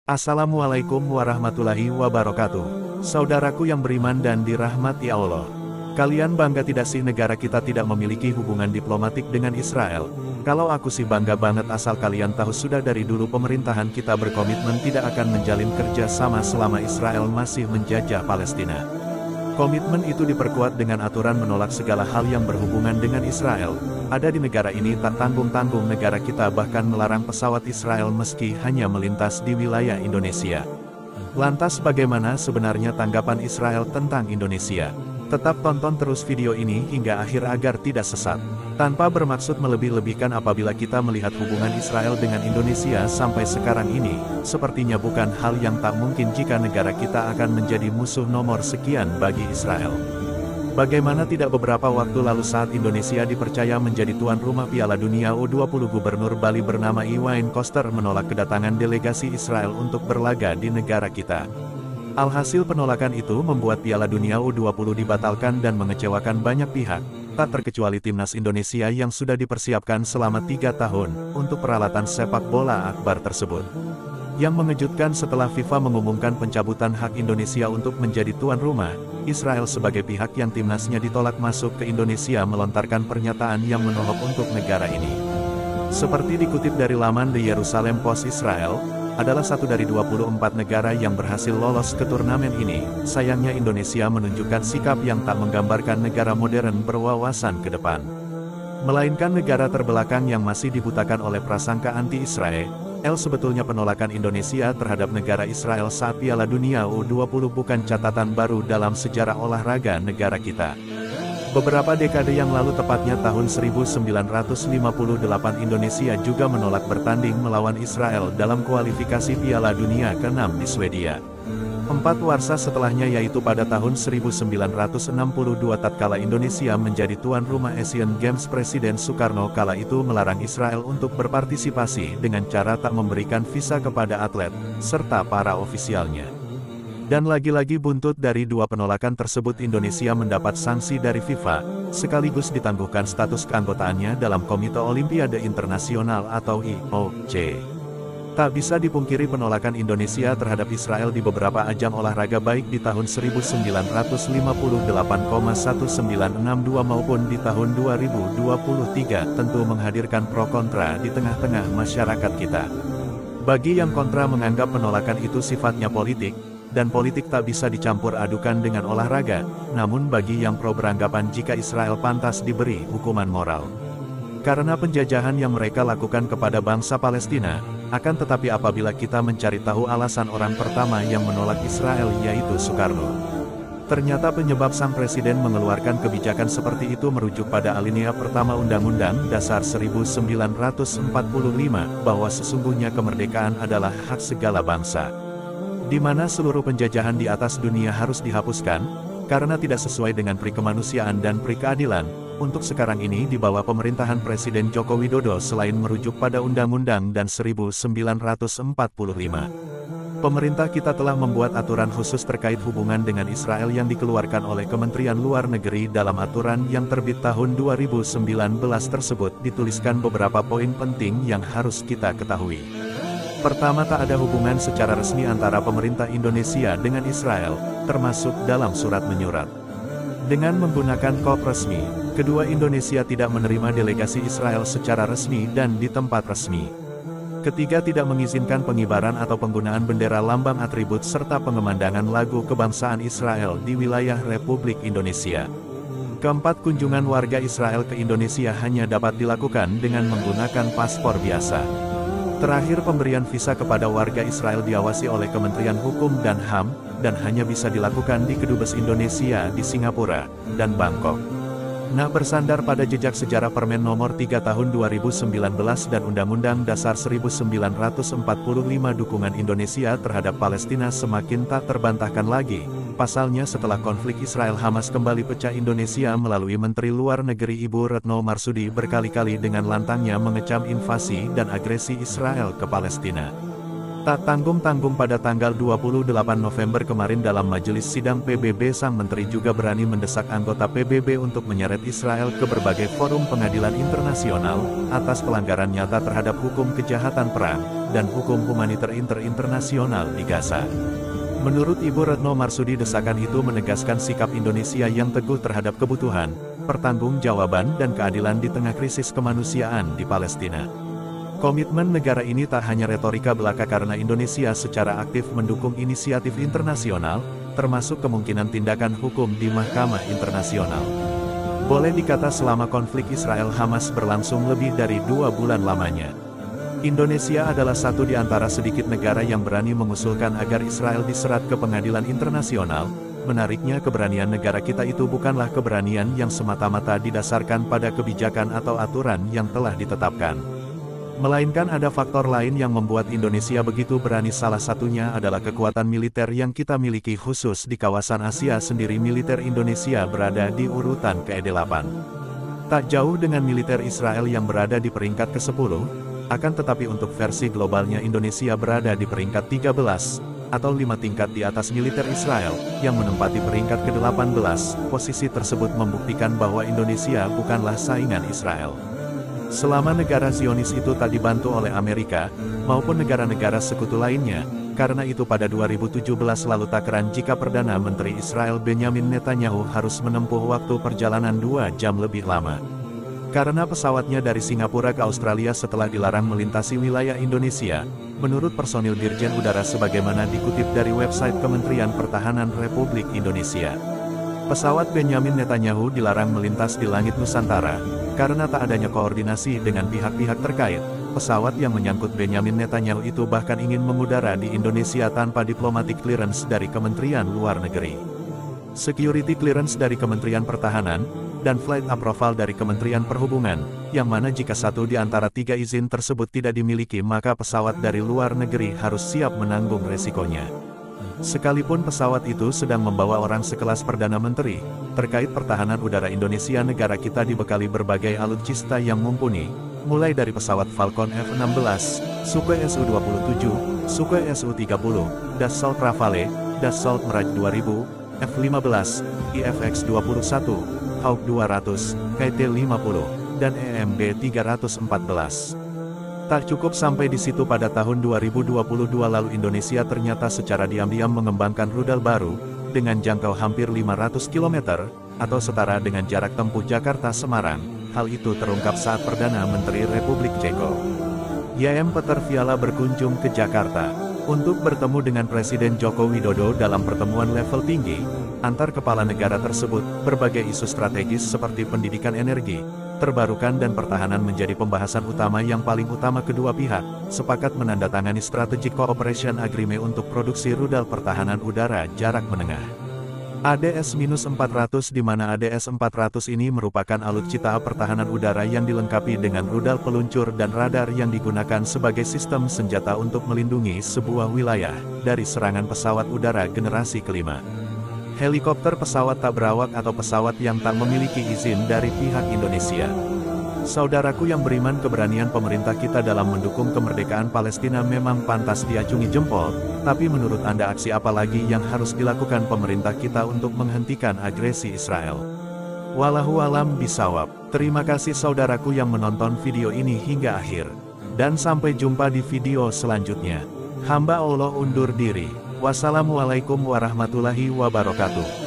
Assalamualaikum warahmatullahi wabarakatuh. Saudaraku yang beriman dan dirahmati Allah. Kalian bangga tidak sih negara kita tidak memiliki hubungan diplomatik dengan Israel? Kalau aku sih bangga banget, asal kalian tahu sudah dari dulu pemerintahan kita berkomitmen tidak akan menjalin kerja sama selama Israel masih menjajah Palestina. Komitmen itu diperkuat dengan aturan menolak segala hal yang berhubungan dengan Israel. Ada di negara ini tak tanggung-tanggung, negara kita bahkan melarang pesawat Israel meski hanya melintas di wilayah Indonesia. Lantas bagaimana sebenarnya tanggapan Israel tentang Indonesia? Tetap tonton terus video ini hingga akhir agar tidak sesat. Tanpa bermaksud melebih-lebihkan, apabila kita melihat hubungan Israel dengan Indonesia sampai sekarang ini, sepertinya bukan hal yang tak mungkin jika negara kita akan menjadi musuh nomor sekian bagi Israel. Bagaimana tidak, beberapa waktu lalu saat Indonesia dipercaya menjadi tuan rumah Piala Dunia U20, Gubernur Bali bernama Iwayan Koster menolak kedatangan delegasi Israel untuk berlaga di negara kita. Alhasil penolakan itu membuat Piala Dunia U20 dibatalkan dan mengecewakan banyak pihak, tak terkecuali timnas Indonesia yang sudah dipersiapkan selama 3 tahun untuk peralatan sepak bola akbar tersebut. Yang mengejutkan, setelah FIFA mengumumkan pencabutan hak Indonesia untuk menjadi tuan rumah, Israel sebagai pihak yang timnasnya ditolak masuk ke Indonesia melontarkan pernyataan yang menohok untuk negara ini. Seperti dikutip dari laman The Jerusalem Post, Israel adalah satu dari 24 negara yang berhasil lolos ke turnamen ini. Sayangnya Indonesia menunjukkan sikap yang tak menggambarkan negara modern berwawasan ke depan, melainkan negara terbelakang yang masih dibutakan oleh prasangka anti-Israel. Sebetulnya penolakan Indonesia terhadap negara Israel saat Piala Dunia U20 bukan catatan baru dalam sejarah olahraga negara kita. Beberapa dekade yang lalu, tepatnya tahun 1958, Indonesia juga menolak bertanding melawan Israel dalam kualifikasi Piala Dunia ke-6 di Swedia. 4 warsa setelahnya, yaitu pada tahun 1962 tatkala Indonesia menjadi tuan rumah Asian Games, Presiden Soekarno kala itu melarang Israel untuk berpartisipasi dengan cara tak memberikan visa kepada atlet serta para ofisialnya. Dan lagi-lagi buntut dari dua penolakan tersebut, Indonesia mendapat sanksi dari FIFA, sekaligus ditangguhkan status keanggotaannya dalam Komite Olimpiade Internasional atau IOC. Tak bisa dipungkiri penolakan Indonesia terhadap Israel di beberapa ajang olahraga baik di tahun 1958,1962 maupun di tahun 2023 tentu menghadirkan pro kontra di tengah-tengah masyarakat kita. Bagi yang kontra menganggap penolakan itu sifatnya politik, dan politik tak bisa dicampur adukan dengan olahraga, namun bagi yang pro beranggapan jika Israel pantas diberi hukuman moral karena penjajahan yang mereka lakukan kepada bangsa Palestina. Akan tetapi apabila kita mencari tahu alasan orang pertama yang menolak Israel, yaitu Soekarno, ternyata penyebab sang presiden mengeluarkan kebijakan seperti itu merujuk pada alinea pertama Undang-Undang Dasar 1945, bahwa sesungguhnya kemerdekaan adalah hak segala bangsa, di mana seluruh penjajahan di atas dunia harus dihapuskan, karena tidak sesuai dengan pri kemanusiaan dan pri keadilan. Untuk sekarang ini di bawah pemerintahan Presiden Joko Widodo, selain merujuk pada Undang-Undang dan 1945, pemerintah kita telah membuat aturan khusus terkait hubungan dengan Israel yang dikeluarkan oleh Kementerian Luar Negeri. Dalam aturan yang terbit tahun 2019 tersebut dituliskan beberapa poin penting yang harus kita ketahui. Pertama, tak ada hubungan secara resmi antara pemerintah Indonesia dengan Israel, termasuk dalam surat menyurat dengan menggunakan kop resmi. Kedua, Indonesia tidak menerima delegasi Israel secara resmi dan di tempat resmi. Ketiga, tidak mengizinkan pengibaran atau penggunaan bendera, lambang, atribut, serta pengemandangan lagu kebangsaan Israel di wilayah Republik Indonesia. Keempat, kunjungan warga Israel ke Indonesia hanya dapat dilakukan dengan menggunakan paspor biasa. Terakhir, pemberian visa kepada warga Israel diawasi oleh Kementerian Hukum dan HAM, dan hanya bisa dilakukan di Kedubes Indonesia di Singapura dan Bangkok. Nah, bersandar pada jejak sejarah Permen Nomor 3 Tahun 2019 dan Undang-Undang Dasar 1945, dukungan Indonesia terhadap Palestina semakin tak terbantahkan lagi. Pasalnya, setelah konflik Israel-Hamas kembali pecah, Indonesia melalui Menteri Luar Negeri Ibu Retno Marsudi berkali-kali dengan lantangnya mengecam invasi dan agresi Israel ke Palestina. Tak tanggung-tanggung pada tanggal 28 November kemarin dalam majelis sidang PBB, sang menteri juga berani mendesak anggota PBB untuk menyeret Israel ke berbagai forum pengadilan internasional atas pelanggaran nyata terhadap hukum kejahatan perang dan hukum humaniter internasional di Gaza. Menurut Ibu Retno Marsudi, desakan itu menegaskan sikap Indonesia yang teguh terhadap kebutuhan, pertanggungjawaban dan keadilan di tengah krisis kemanusiaan di Palestina. Komitmen negara ini tak hanya retorika belaka karena Indonesia secara aktif mendukung inisiatif internasional, termasuk kemungkinan tindakan hukum di Mahkamah Internasional. Boleh dikata selama konflik Israel-Hamas berlangsung lebih dari 2 bulan lamanya, Indonesia adalah satu di antara sedikit negara yang berani mengusulkan agar Israel diserat ke pengadilan internasional. Menariknya, keberanian negara kita itu bukanlah keberanian yang semata-mata didasarkan pada kebijakan atau aturan yang telah ditetapkan, melainkan ada faktor lain yang membuat Indonesia begitu berani. Salah satunya adalah kekuatan militer yang kita miliki, khusus di kawasan Asia sendiri. Militer Indonesia berada di urutan ke-8. Tak jauh dengan militer Israel yang berada di peringkat ke-10, akan tetapi untuk versi globalnya Indonesia berada di peringkat 13, atau 5 tingkat di atas militer Israel, yang menempati peringkat ke-18. Posisi tersebut membuktikan bahwa Indonesia bukanlah saingan Israel. Selama negara Zionis itu tak dibantu oleh Amerika, maupun negara-negara sekutu lainnya. Karena itu pada 2017 lalu tak heran jika Perdana Menteri Israel Benyamin Netanyahu harus menempuh waktu perjalanan 2 jam lebih lama. Karena pesawatnya dari Singapura ke Australia setelah dilarang melintasi wilayah Indonesia, menurut personil Dirjen Udara sebagaimana dikutip dari website Kementerian Pertahanan Republik Indonesia. Pesawat Benyamin Netanyahu dilarang melintas di langit Nusantara, karena tak adanya koordinasi dengan pihak-pihak terkait. Pesawat yang menyangkut Benyamin Netanyahu itu bahkan ingin mengudara di Indonesia tanpa diplomatic clearance dari Kementerian Luar Negeri, security clearance dari Kementerian Pertahanan, dan flight approval dari Kementerian Perhubungan, yang mana jika satu di antara 3 izin tersebut tidak dimiliki maka pesawat dari luar negeri harus siap menanggung resikonya. Sekalipun pesawat itu sedang membawa orang sekelas Perdana Menteri. Terkait pertahanan udara Indonesia, negara kita dibekali berbagai alutsista yang mumpuni, mulai dari pesawat Falcon F-16, Sukhoi Su-27, Sukhoi Su-30, Dassault Rafale, Dassault Mirage 2000, F-15, IFX-21, Hawk 200, KT-50, dan EMB 314. Tak cukup sampai di situ, pada tahun 2022 lalu Indonesia ternyata secara diam-diam mengembangkan rudal baru, dengan jangkau hampir 500 km, atau setara dengan jarak tempuh Jakarta-Semarang. Hal itu terungkap saat Perdana Menteri Republik Ceko, Jan Peter Fiala berkunjung ke Jakarta, untuk bertemu dengan Presiden Joko Widodo. Dalam pertemuan level tinggi antar kepala negara tersebut, berbagai isu strategis seperti pendidikan, energi terbarukan dan pertahanan menjadi pembahasan utama. Yang paling utama, kedua pihak sepakat menandatangani Strategic Cooperation Agreement untuk produksi rudal pertahanan udara jarak menengah ADS-400, di mana ADS-400 ini merupakan alutsista pertahanan udara yang dilengkapi dengan rudal peluncur dan radar yang digunakan sebagai sistem senjata untuk melindungi sebuah wilayah dari serangan pesawat udara generasi kelima, helikopter, pesawat tak berawak atau pesawat yang tak memiliki izin dari pihak Indonesia. Saudaraku yang beriman, keberanian pemerintah kita dalam mendukung kemerdekaan Palestina memang pantas diacungi jempol, tapi menurut Anda aksi apa lagi yang harus dilakukan pemerintah kita untuk menghentikan agresi Israel? Wallahu a'lam bishawab. Terima kasih saudaraku yang menonton video ini hingga akhir. Dan sampai jumpa di video selanjutnya. Hamba Allah undur diri. Wassalamualaikum warahmatullahi wabarakatuh.